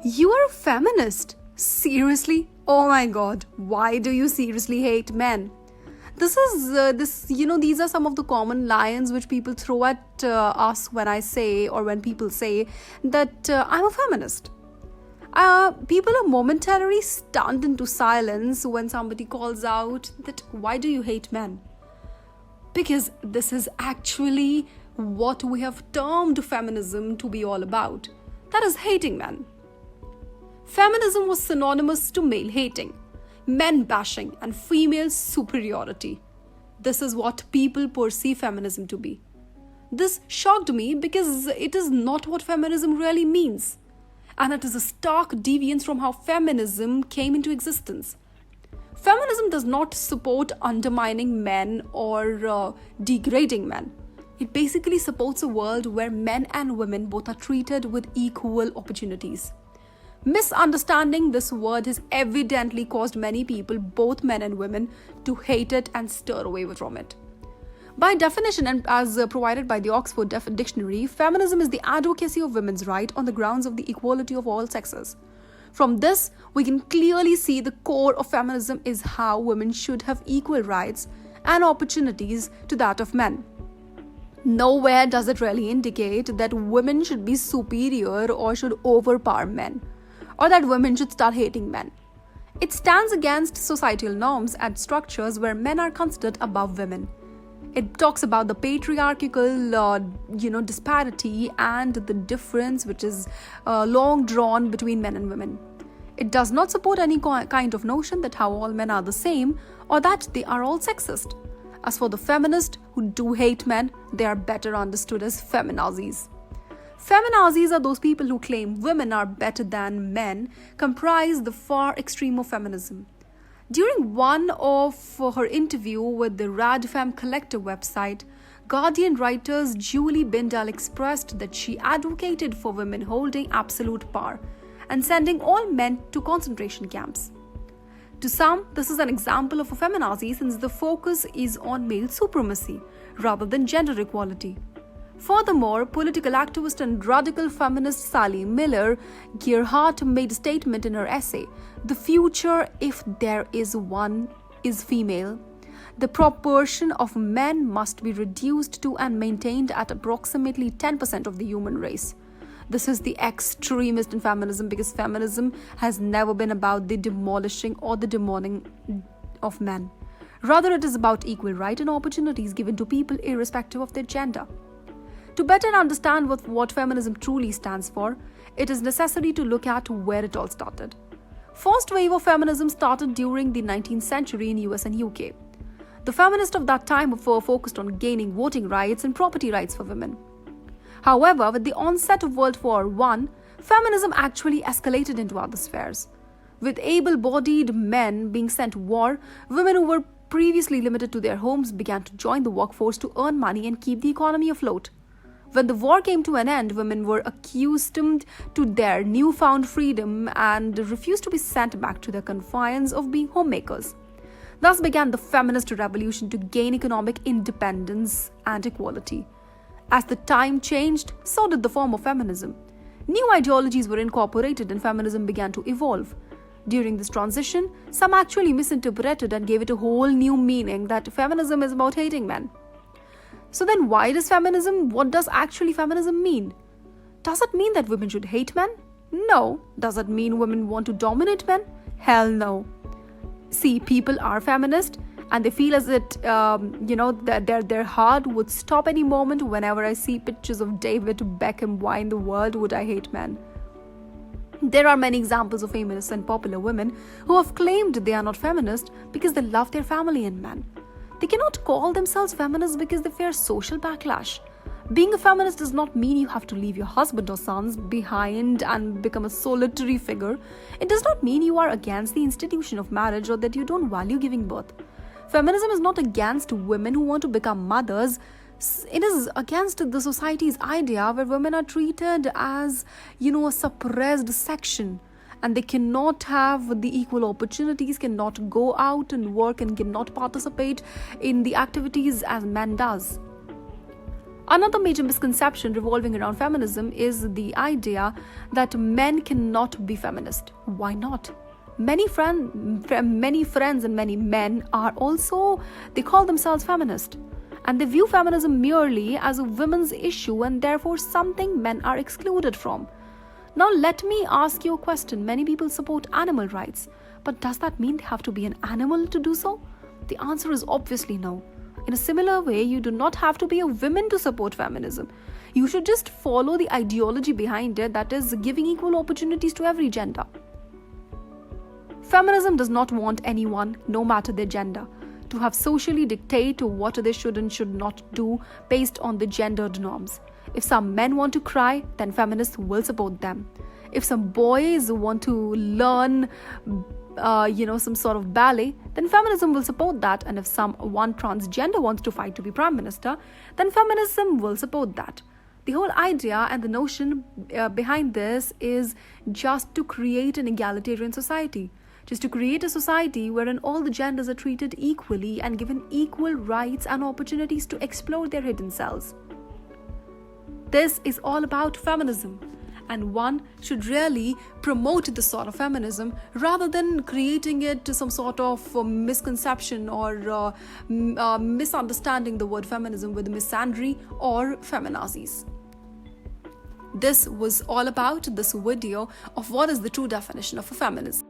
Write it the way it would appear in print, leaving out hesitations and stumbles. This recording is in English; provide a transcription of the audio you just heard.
You are a feminist? Seriously? Oh my god, why do you seriously hate men? These are some of the common lines which people throw at us when I say, or when people say that I'm a feminist. People are momentarily stunned into silence when somebody calls out that why do you hate men? Because this is actually what we have termed feminism to be all about. That is hating men. Feminism was synonymous to male hating, men bashing, and female superiority. This is what people perceive feminism to be. This shocked me because it is not what feminism really means. And it is a stark deviance from how feminism came into existence. Feminism does not support undermining men or degrading men. It basically supports a world where men and women both are treated with equal opportunities. Misunderstanding this word has evidently caused many people, both men and women, to hate it and stir away from it. By definition, and as provided by the Oxford Dictionary, feminism is the advocacy of women's rights on the grounds of the equality of all sexes. From this, we can clearly see the core of feminism is how women should have equal rights and opportunities to that of men. Nowhere does it really indicate that women should be superior or should overpower men, or that women should start hating men. It stands against societal norms and structures where men are considered above women. It talks about the patriarchal, disparity and the difference which is long drawn between men and women. It does not support any kind of notion that how all men are the same or that they are all sexist. As for the feminists who do hate men, they are better understood as feminazis. Feminazis are those people who claim women are better than men, comprise the far extreme of feminism. During one of her interview with the Radfem Collective website, Guardian writers Julie Bindel expressed that she advocated for women holding absolute power and sending all men to concentration camps. To some, this is an example of a feminazi since the focus is on male supremacy rather than gender equality. Furthermore, political activist and radical feminist Sally Miller Gearhart made a statement in her essay, "The future, if there is one, is female. The proportion of men must be reduced to and maintained at approximately 10% of the human race." This is the extremist in feminism because feminism has never been about the demolishing or the demoning of men. Rather, it is about equal rights and opportunities given to people irrespective of their gender. To better understand what feminism truly stands for, it is necessary to look at where it all started. First wave of feminism started during the 19th century in US and UK. The feminists of that time were focused on gaining voting rights and property rights for women. However, with the onset of World War I, feminism actually escalated into other spheres. With able-bodied men being sent to war, women who were previously limited to their homes began to join the workforce to earn money and keep the economy afloat. When the war came to an end, women were accustomed to their newfound freedom and refused to be sent back to the confines of being homemakers. Thus began the feminist revolution to gain economic independence and equality. As the time changed, so did the form of feminism. New ideologies were incorporated and feminism began to evolve. During this transition, some actually misinterpreted and gave it a whole new meaning that feminism is about hating men. So then what does actually feminism mean? Does it mean that women should hate men? No. Does it mean women want to dominate men? Hell no. See, people are feminist and they feel as it, that their heart would stop any moment whenever I see pictures of David Beckham. Why in the world would I hate men? There are many examples of famous and popular women who have claimed they are not feminist because they love their family and men. They cannot call themselves feminists because they fear social backlash. Being a feminist does not mean you have to leave your husband or sons behind and become a solitary figure. It does not mean you are against the institution of marriage or that you don't value giving birth. Feminism is not against women who want to become mothers. It is against the society's idea where women are treated as, a suppressed section. And they cannot have the equal opportunities, cannot go out and work and cannot participate in the activities as men does. Another major misconception revolving around feminism is the idea that men cannot be feminist. Why not? Many friends and many men are also, they call themselves feminist. And they view feminism merely as a women's issue and therefore something men are excluded from. Now let me ask you a question. Many people support animal rights, but does that mean they have to be an animal to do so? The answer is obviously no. In a similar way, you do not have to be a woman to support feminism. You should just follow the ideology behind it, that is, giving equal opportunities to every gender. Feminism does not want anyone, no matter their gender, to have socially dictate what they should and should not do based on the gendered norms. If some men want to cry, then feminists will support them. If some boys want to learn some sort of ballet, then feminism will support that. And if one transgender wants to fight to be prime minister, then feminism will support that. The whole idea and the notion behind this is just to create an egalitarian society, just to create a society wherein all the genders are treated equally and given equal rights and opportunities to explore their hidden selves. This is all about feminism. And one should really promote this sort of feminism rather than creating it to some sort of misconception or misunderstanding the word feminism with misandry or feminazis. This was all about this video of what is the true definition of a feminist.